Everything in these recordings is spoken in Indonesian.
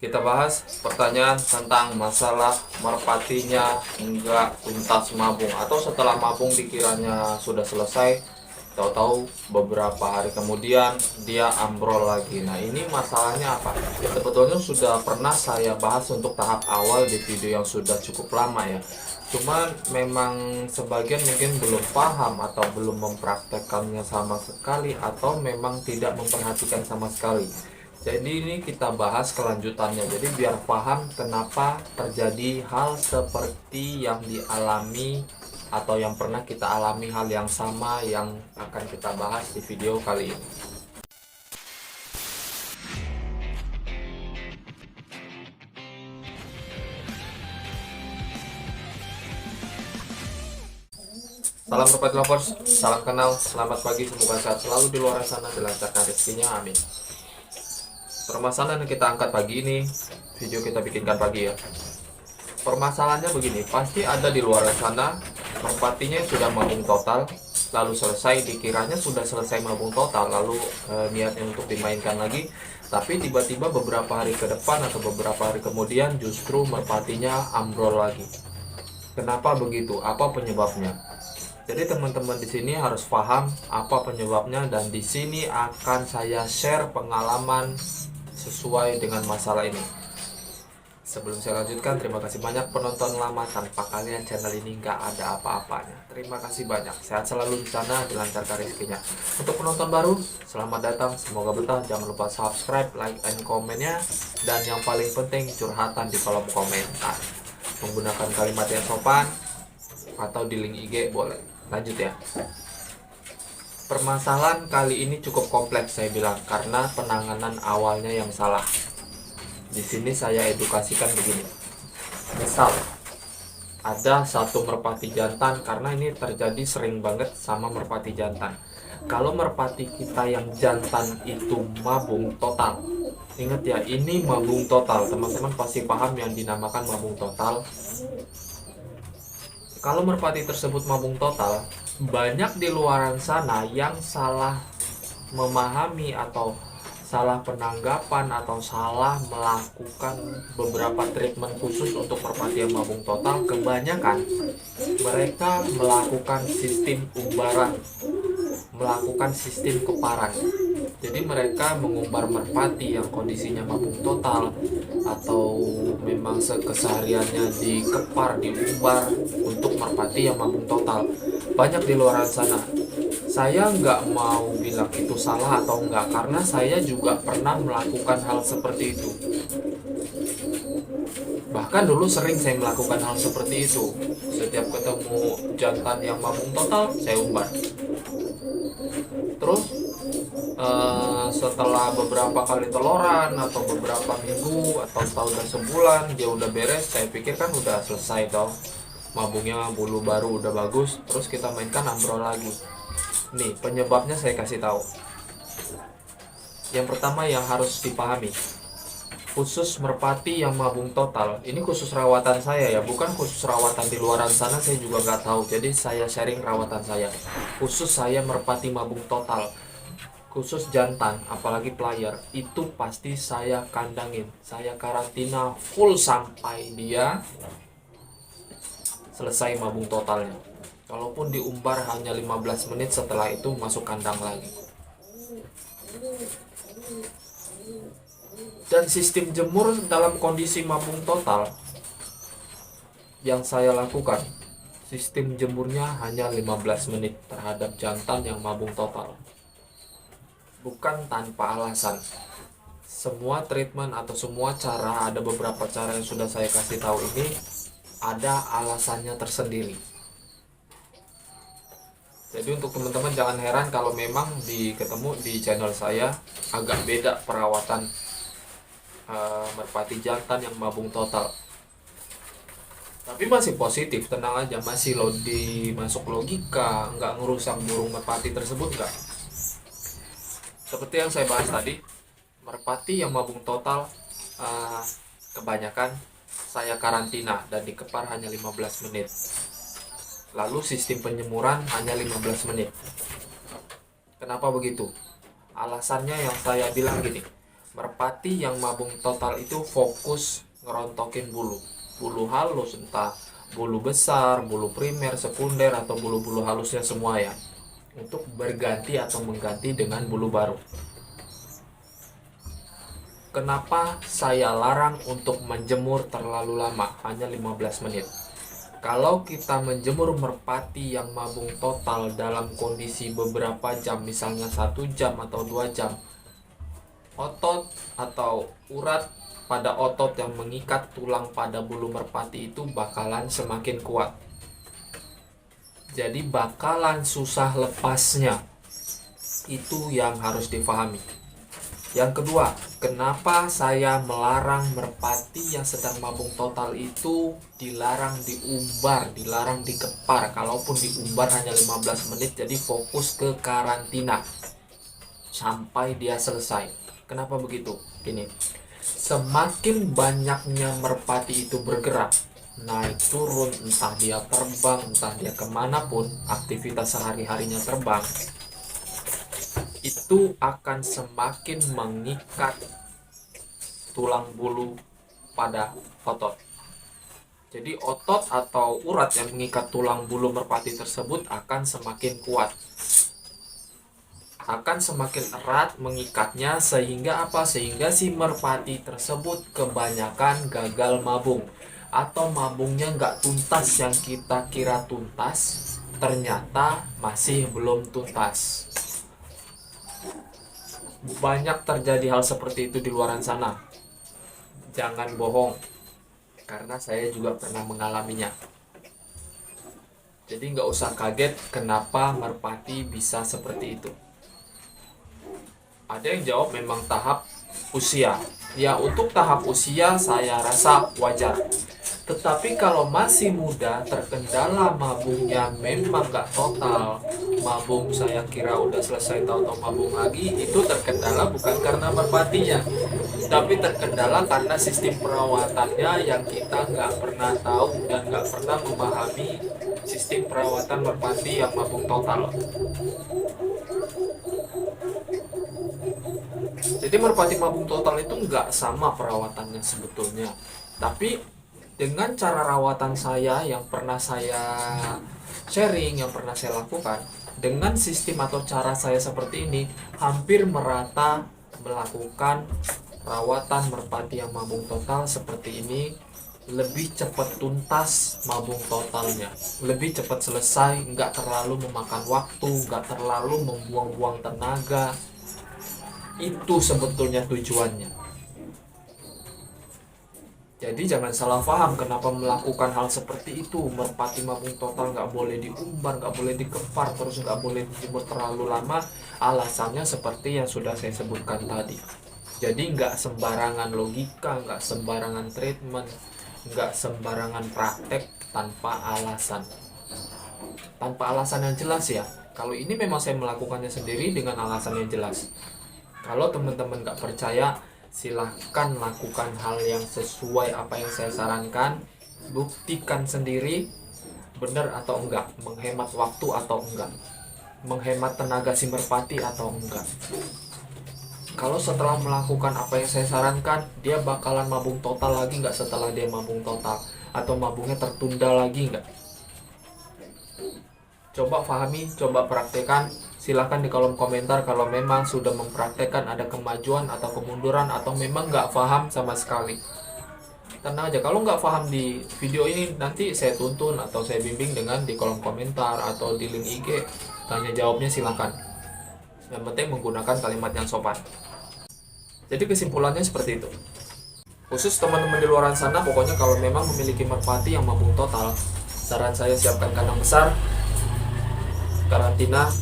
Kita bahas pertanyaan tentang masalah merpatinya enggak tuntas mabung atau setelah mabung dikiranya sudah selesai, tahu-tahu beberapa hari kemudian dia ambrol lagi. Nah, ini masalahnya apa? Sebetulnya sudah pernah saya bahas untuk tahap awal di video yang sudah cukup lama ya. Cuman memang sebagian mungkin belum paham atau belum mempraktekkannya sama sekali atau memang tidak memperhatikan sama sekali. Jadi ini kita bahas kelanjutannya. Jadi biar paham kenapa terjadi hal seperti yang dialami atau yang pernah kita alami, hal yang sama yang akan kita bahas di video kali ini. Salam Merpati Lovers, salam kenal, selamat pagi, semoga sehat selalu di luar sana, dilancarkan rezekinya, amin. Permasalahan yang kita angkat pagi ini, video kita bikinkan pagi ya. Permasalahannya begini, pasti ada di luar sana merpatinya sudah mabung total, lalu selesai, dikiranya sudah selesai mabung total, lalu niatnya untuk dimainkan lagi, tapi tiba-tiba beberapa hari ke depan atau beberapa hari kemudian justru merpatinya ambrol lagi. Kenapa begitu? Apa penyebabnya? Jadi teman-teman di sini harus paham apa penyebabnya, dan di sini akan saya share pengalaman sesuai dengan masalah ini. Sebelum saya lanjutkan, terima kasih banyak penonton lama, tanpa kalian channel ini nggak ada apa-apanya. Terima kasih banyak, sehat selalu di sana, dilancarkan rezekinya. Untuk penonton baru, selamat datang, semoga betah. Jangan lupa subscribe, like, and komennya. Dan yang paling penting, curhatan di kolom komentar. Menggunakan kalimat yang sopan, atau di link IG boleh. Lanjut ya. Permasalahan kali ini cukup kompleks saya bilang, karena penanganan awalnya yang salah. Di sini saya edukasikan begini. Misal ada satu merpati jantan, karena ini terjadi sering banget sama merpati jantan. Kalau merpati kita yang jantan itu mabung total, ingat ya, ini mabung total. Teman-teman pasti paham yang dinamakan mabung total. Kalau merpati tersebut mabung total, banyak di luaran sana yang salah memahami atau salah penanggapan atau salah melakukan beberapa treatment khusus untuk merpati yang mabung total. Kebanyakan mereka melakukan sistem umbaran, melakukan sistem keparan. Jadi mereka mengumbar merpati yang kondisinya mabung total, atau memang kesehariannya dikepar, diumbar untuk merpati yang mabung total. Banyak di luar sana. Saya nggak mau bilang itu salah atau enggak, karena saya juga pernah melakukan hal seperti itu. Bahkan dulu sering saya melakukan hal seperti itu. Setiap ketemu jantan yang mabung total, saya umbar. Terus setelah beberapa kali teloran atau beberapa minggu atau setahun dan sebulan dia udah beres, saya pikir kan udah selesai toh, mabungnya bulu baru udah bagus, terus kita mainkan ambrol lagi. Nih penyebabnya saya kasih tahu. Yang pertama yang harus dipahami, khusus merpati yang mabung total, ini khusus rawatan saya ya, bukan khusus rawatan di luaran sana, saya juga nggak tahu. Jadi saya sharing rawatan saya. Khusus saya merpati mabung total, khusus jantan, apalagi player, itu pasti saya kandangin, saya karantina full sampai dia selesai mabung totalnya. Kalaupun diumbar hanya 15 menit, setelah itu masuk kandang lagi. Dan sistem jemur dalam kondisi mabung total yang saya lakukan, sistem jemurnya hanya 15 menit terhadap jantan yang mabung total. Bukan tanpa alasan. Semua treatment atau semua cara, ada beberapa cara yang sudah saya kasih tahu ini, ada alasannya tersendiri. Jadi untuk teman-teman jangan heran kalau memang ketemu di channel saya agak beda perawatan merpati jantan yang mabung total. Tapi masih positif, tenang aja, masih masuk logika, nggak ngerusak burung merpati tersebut, nggak. Seperti yang saya bahas tadi, merpati yang mabung total kebanyakan saya karantina dan dikepar hanya 15 menit. Lalu sistem penyemuran hanya 15 menit. Kenapa begitu? Alasannya yang saya bilang gini, Merpati yang mabung total itu fokus ngerontokin bulu. Bulu halus, entah bulu besar, bulu primer, sekunder, atau bulu-bulu halusnya semua ya. Untuk berganti atau mengganti dengan bulu baru. Kenapa saya larang untuk menjemur terlalu lama, hanya 15 menit? Kalau kita menjemur merpati yang mabung total dalam kondisi beberapa jam, misalnya 1 jam atau 2 jam, otot atau urat pada otot yang mengikat tulang pada bulu merpati itu bakalan semakin kuat. Jadi bakalan susah lepasnya. Itu yang harus difahami. Yang kedua, kenapa saya melarang merpati yang sedang mabung total itu dilarang diumbar, dilarang dikepar. Kalaupun diumbar hanya 15 menit, jadi fokus ke karantina sampai dia selesai. Kenapa begitu? Ini, semakin banyaknya merpati itu bergerak, naik turun, entah dia terbang, entah dia kemanapun, aktivitas sehari-harinya terbang, itu akan semakin mengikat tulang bulu pada otot. Jadi otot atau urat yang mengikat tulang bulu merpati tersebut akan semakin kuat, akan semakin erat mengikatnya, sehingga apa? Sehingga si merpati tersebut kebanyakan gagal mabung, atau mabungnya nggak tuntas. Yang kita kira tuntas ternyata masih belum tuntas. Banyak terjadi hal seperti itu di luar sana. Jangan bohong, karena saya juga pernah mengalaminya. Jadi nggak usah kaget kenapa merpati bisa seperti itu. Ada yang jawab memang tahap usia. Ya, untuk tahap usia saya rasa wajar. Tetapi kalau masih muda, terkendala mabungnya memang nggak total, mabung saya kira udah selesai, tahu-tahu mabung lagi, itu terkendala bukan karena merpatinya, tapi terkendala karena sistem perawatannya yang kita nggak pernah tahu dan nggak pernah memahami sistem perawatan merpati yang mabung total. Jadi merpati mabung total itu nggak sama perawatannya sebetulnya, tapi dengan cara rawatan saya yang pernah saya sharing, yang pernah saya lakukan, dengan sistem atau cara saya seperti ini, hampir merata melakukan rawatan merpati yang mabung total seperti ini. Lebih cepat tuntas mabung totalnya, lebih cepat selesai, nggak terlalu memakan waktu, nggak terlalu membuang-buang tenaga. Itu sebetulnya tujuannya. Jadi jangan salah paham kenapa melakukan hal seperti itu. Merpati mabung total nggak boleh diumbar, nggak boleh dikepar, terus nggak boleh dijemur terlalu lama. Alasannya seperti yang sudah saya sebutkan tadi. Jadi nggak sembarangan logika, nggak sembarangan treatment, nggak sembarangan praktek tanpa alasan. Tanpa alasan yang jelas ya. Kalau ini memang saya melakukannya sendiri dengan alasan yang jelas. Kalau teman-teman nggak percaya, silahkan lakukan hal yang sesuai apa yang saya sarankan. Buktikan sendiri benar atau enggak, menghemat waktu atau enggak, menghemat tenaga si merpati atau enggak. Kalau setelah melakukan apa yang saya sarankan, dia bakalan mabung total lagi enggak setelah dia mabung total, atau mabungnya tertunda lagi enggak? Coba pahami, coba praktekkan. Silahkan di kolom komentar kalau memang sudah mempraktekkan ada kemajuan atau kemunduran, atau memang nggak paham sama sekali. Tenang aja, kalau nggak paham di video ini, nanti saya tuntun atau saya bimbing dengan di kolom komentar atau di link IG. Tanya jawabnya silahkan. Yang penting menggunakan kalimat yang sopan. Jadi kesimpulannya seperti itu. Khusus teman-teman di luar sana, pokoknya kalau memang memiliki merpati yang mabung total, saran saya siapkan kandang besar, karantina.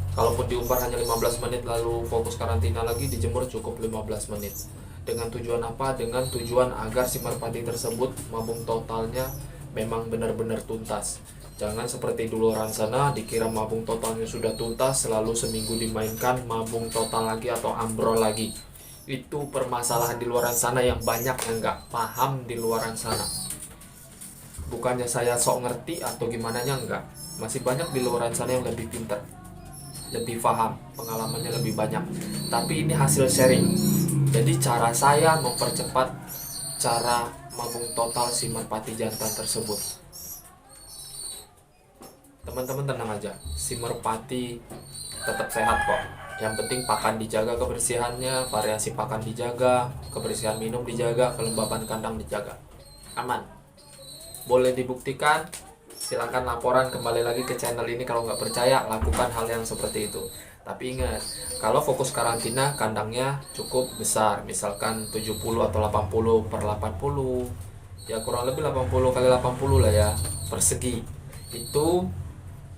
Kalaupun diumbar hanya 15 menit lalu fokus karantina lagi, dijemur cukup 15 menit. Dengan tujuan apa? Dengan tujuan agar si merpati tersebut mabung totalnya memang benar-benar tuntas. Jangan seperti di luar sana dikira mabung totalnya sudah tuntas, selalu seminggu dimainkan mabung total lagi atau ambrol lagi. Itu permasalahan di luar sana yang banyak yang nggak paham di luar sana. Bukannya saya sok ngerti atau gimana nya, enggak. Masih banyak di luar sana yang lebih pintar. lebih paham, pengalamannya lebih banyak. Tapi ini hasil sharing. Jadi cara saya mempercepat cara mabung total si merpati jantan tersebut. Teman-teman tenang aja, si merpati tetap sehat kok. Yang penting pakan dijaga kebersihannya, variasi pakan dijaga, kebersihan minum dijaga, kelembaban kandang dijaga. Aman. Boleh dibuktikan, silahkan laporan kembali lagi ke channel ini. Kalau nggak percaya, lakukan hal yang seperti itu. Tapi ingat, kalau fokus karantina kandangnya cukup besar, misalkan 70 atau 80 per 80, ya kurang lebih 80 kali 80 lah ya, persegi. Itu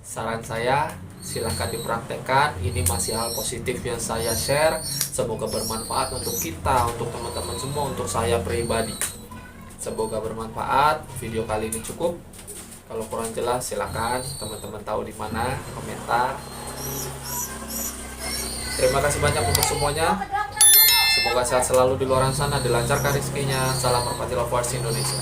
saran saya, silahkan dipraktekkan. Ini masih hal positif yang saya share. Semoga bermanfaat untuk kita, untuk teman-teman semua, untuk saya pribadi. Semoga bermanfaat. Video kali ini cukup. Kalau kurang jelas silahkan teman-teman tahu di mana, komentar. Terima kasih banyak untuk semuanya. Semoga sehat selalu di luar sana, dilancarkan rezekinya. Salam Merpati Lovers Indonesia.